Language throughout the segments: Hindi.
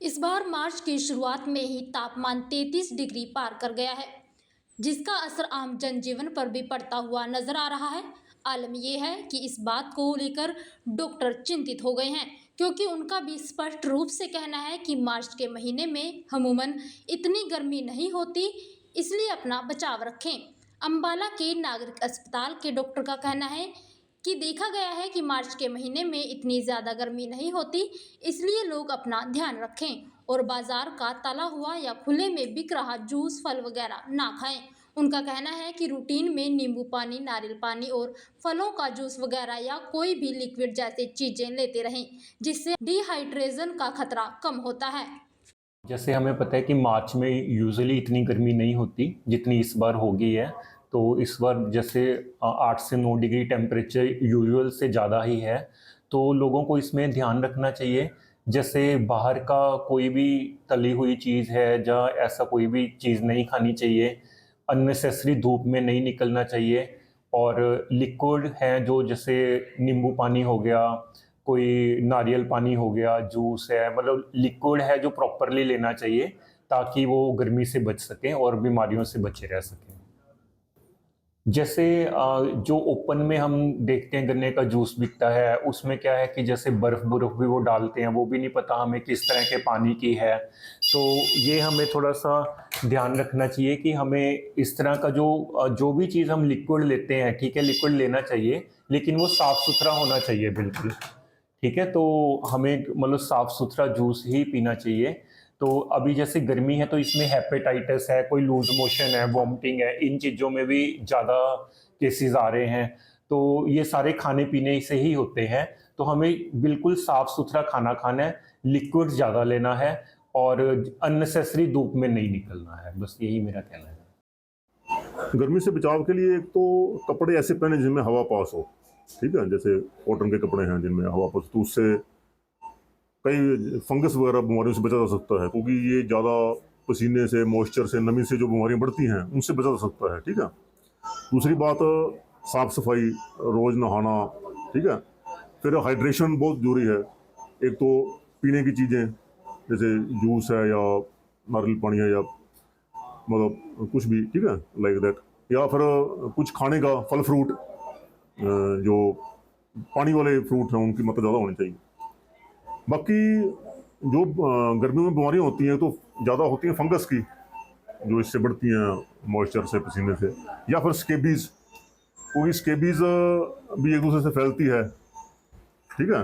इस बार मार्च की शुरुआत में ही तापमान 33 डिग्री पार कर गया है, जिसका असर आम जनजीवन पर भी पड़ता हुआ नजर आ रहा है। आलम यह है कि इस बात को लेकर डॉक्टर चिंतित हो गए हैं, क्योंकि उनका भी स्पष्ट रूप से कहना है कि मार्च के महीने में अमूमन इतनी गर्मी नहीं होती, इसलिए अपना बचाव रखें। अंबाला के नागरिक अस्पताल के डॉक्टर का कहना है कि देखा गया है कि मार्च के महीने में इतनी ज़्यादा गर्मी नहीं होती, इसलिए लोग अपना ध्यान रखें और बाजार का तला हुआ या खुले में बिक रहा जूस, फल वगैरह ना खाएं। उनका कहना है कि रूटीन में नींबू पानी, नारियल पानी और फलों का जूस वगैरह या कोई भी लिक्विड जैसी चीज़ें लेते रहें, जिससे डिहाइड्रेशन का खतरा कम होता है। जैसे हमें पता है कि मार्च में यूजुअली इतनी गर्मी नहीं होती जितनी इस बार हो गई है। तो इस बार जैसे 8 से 9 डिग्री टेम्परेचर यूजुअल से ज़्यादा ही है, तो लोगों को इसमें ध्यान रखना चाहिए। जैसे बाहर का कोई भी तली हुई चीज़ है या ऐसा कोई भी चीज़ नहीं खानी चाहिए, अननेसेसरी धूप में नहीं निकलना चाहिए, और लिक्विड हैं जो जैसे नींबू पानी हो गया, कोई नारियल पानी हो गया, जूस है, मतलब लिक्विड है जो प्रॉपरली लेना चाहिए ताकि वो गर्मी से बच सकें और बीमारियों से बचे रह सकें। जैसे जो ओपन में हम देखते हैं गन्ने का जूस बिकता है, उसमें क्या है कि जैसे बर्फ़ भी वो डालते हैं, वो भी नहीं पता हमें किस तरह के पानी की है। तो ये हमें थोड़ा-सा ध्यान रखना चाहिए कि हमें इस तरह का जो भी चीज़ हम लिक्विड लेते हैं, ठीक है, लिक्विड लेना चाहिए, लेकिन वो साफ़-सुथरा होना चाहिए बिल्कुल। ठीक है, तो हमें मतलब साफ़-सुथरा जूस ही पीना चाहिए। तो अभी जैसे गर्मी है तो इसमें हेपेटाइटिस है, कोई लूज़ मोशन है, वॉमिटिंग है, इन चीज़ों में भी ज़्यादा केसेस आ रहे हैं। तो ये सारे खाने-पीने से ही होते हैं। तो हमें बिल्कुल साफ़-सुथरा खाना खाना है, लिक्विड ज़्यादा लेना है और अननेसेसरी धूप में नहीं निकलना है। बस यही मेरा कहना है। गर्मी से बचाव के लिए एक तो कपड़े ऐसे पहने जिनमें हवा पास हो, ठीक है, जैसे कॉटन के कपड़े हैं जिनमें हवा पास, तो उससे कई फंगस वगैरह बीमारियों से बचा जा सकता है, क्योंकि ये ज़्यादा पसीने से, मॉइस्चर से, नमी से जो बीमारियां बढ़ती हैं उनसे बचा जा सकता है, ठीक है। दूसरी बात, साफ सफाई, रोज़ नहाना, ठीक है। फिर हाइड्रेशन बहुत जरूरी है। एक तो पीने की चीज़ें जैसे जूस है या नारियल पानी है या मतलब कुछ भी, ठीक है, लाइक दैट, या फिर कुछ खाने का, फल फ्रूट, जो पानी वाले फ्रूट हैं उनकी मात्रा ज़्यादा होनी चाहिए। बाकी जो गर्मियों में बीमारियां होती हैं तो ज़्यादा होती हैं फंगस की, जो इससे बढ़ती हैं मॉइस्चर से, पसीने से, या फिर स्केबीज़, क्योंकि स्केबीज़ भी एक दूसरे से फैलती है, ठीक है।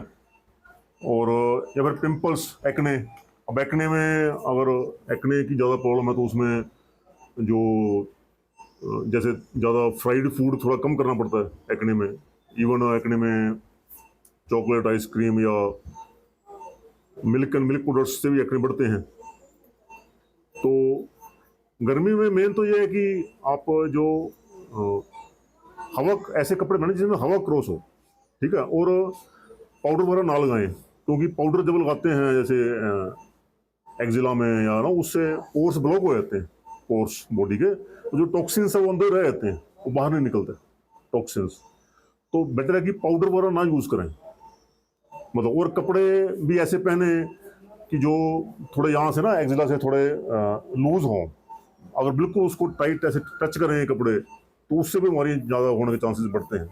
और या फिर पिंपल्स, एक्ने। अब एक्ने में अगर एक्ने की ज़्यादा प्रॉब्लम है तो उसमें जो जैसे ज़्यादा फ्राइड फूड थोड़ा कम करना पड़ता है एक्ने में। इवन एक्ने में चॉकलेट, आइसक्रीम या मिल्क प्रोडक्ट्स से भी एक्ने बढ़ते हैं। तो गर्मी में मेन तो ये है कि आप जो हवा, ऐसे कपड़े पहने जिसमें हवा क्रॉस हो, ठीक है, और पाउडर वगैरह ना लगाएं, क्योंकि पाउडर जब लगाते हैं जैसे एक्जिला में या ना, उससे पोर्स ब्लॉक हो जाते हैं, पोर्स बॉडी के, तो जो टॉक्सिन्स है वो अंदर रह जाते हैं, वो बाहर नहीं निकलते टॉक्सिन्स। तो बेटर है कि पाउडर वगैरह ना यूज़ करें, मतलब। और कपड़े भी ऐसे पहने कि जो थोड़े यहाँ से ना, एक्जिला से थोड़े लूज हों। अगर बिल्कुल उसको टाइट ऐसे टच करें कपड़े तो उससे भी बीमारी ज़्यादा होने के चांसेस बढ़ते हैं।